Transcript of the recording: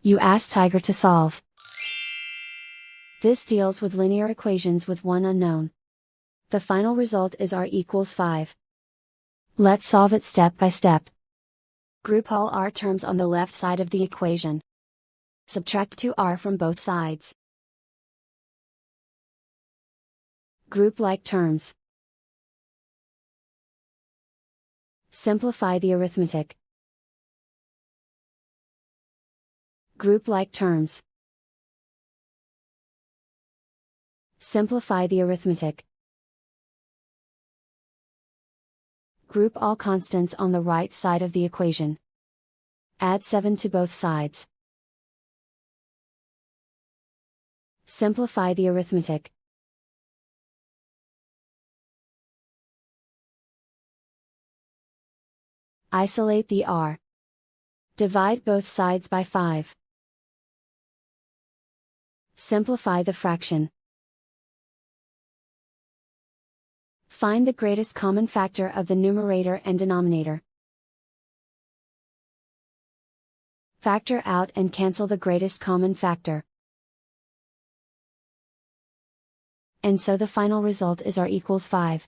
You ask Tiger to solve. This deals with linear equations with one unknown. The final result is r equals 5. Let's solve it step by step. Group all r terms on the left side of the equation. Subtract 2r from both sides. Group like terms. Simplify the arithmetic. Group like terms. Simplify the arithmetic. Group all constants on the right side of the equation. Add 7 to both sides. Simplify the arithmetic. Isolate the r. Divide both sides by 5. Simplify the fraction. Find the greatest common factor of the numerator and denominator. Factor out and cancel the greatest common factor. And so the final result is r equals 5.